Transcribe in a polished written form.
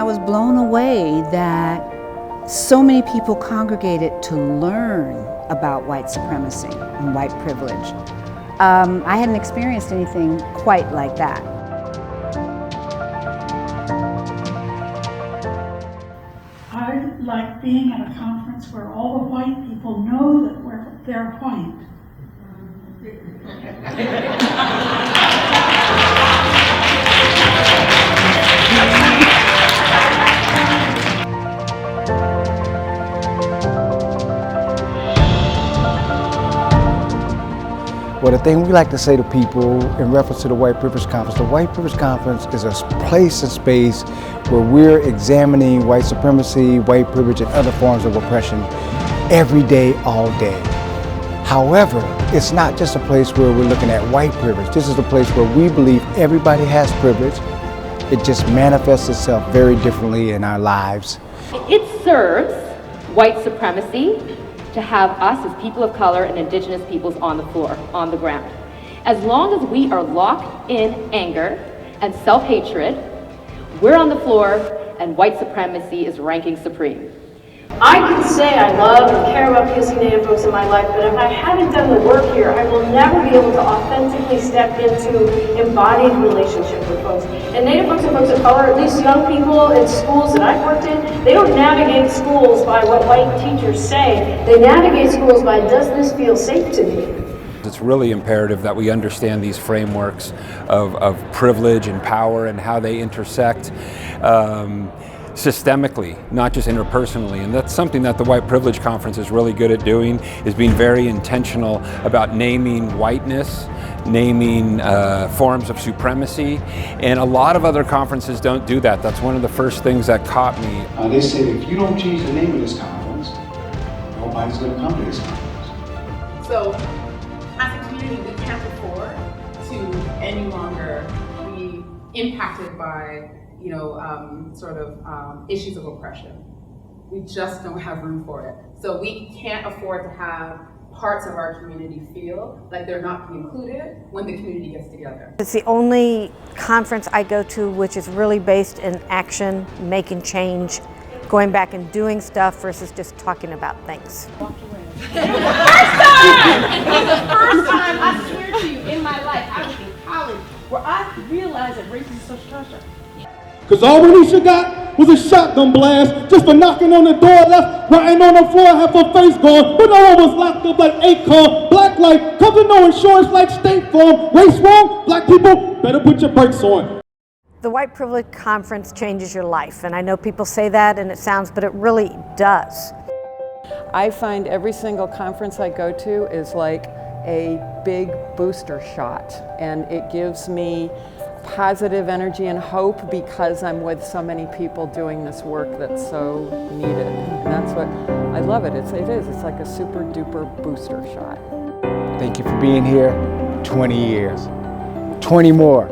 I was blown away that so many people congregated to learn about white supremacy and white privilege. I hadn't experienced anything quite like that. I like being at a conference where all the white people know that they're white. Well, the thing we like to say to people in reference to the White Privilege Conference, the White Privilege Conference is a place and space where we're examining white supremacy, white privilege, and other forms of oppression every day, all day. However, it's not just a place where we're looking at white privilege. This is a place where we believe everybody has privilege. It just manifests itself very differently in our lives. It serves white supremacy to have us as people of color and indigenous peoples on the floor, on the ground. As long as we are locked in anger and self-hatred, we're on the floor and white supremacy is ranking supreme. I can say I love and care about POC Native folks in my life, but if I haven't done the work here, I will never be able to authentically step into embodied relationship with folks. And Native folks and folks of color, at least young people in schools that I've worked in, they don't navigate schools by what white teachers say. They navigate schools by, does this feel safe to me? It's really imperative that we understand these frameworks of privilege and power and how they intersect systemically, not just interpersonally. And that's something that the White Privilege Conference is really good at doing, is being very intentional about naming whiteness, naming forms of supremacy, and a lot of other conferences don't do that. That's one of the first things that caught me. They said if you don't change the name of this conference, nobody's going to come to this conference. So, as a community, we can't afford to any longer be impacted by issues of oppression. We just don't have room for it. So we can't afford to have parts of our community feel like they're not being included when the community gets together. It's the only conference I go to which is really based in action, making change, going back and doing stuff versus just talking about things. It was the first time, I swear to you, in my life, I was in college, where I realized that racism is social construct. Cause all Renisha got was a shotgun blast just for knocking on the door, left right on the floor, half her face gone, but no one was locked up like Akon. Black life, cover no insurance like State Farm. Race wrong, black people, better put your brakes on. The White Privilege Conference changes your life, and I know people say that and it sounds, but it really does. I find every single conference I go to is like a big booster shot, and it gives me positive energy and hope because I'm with so many people doing this work that's so needed. And that's what, I love it. It's like a super duper booster shot. Thank you for being here. 20 years. 20 more.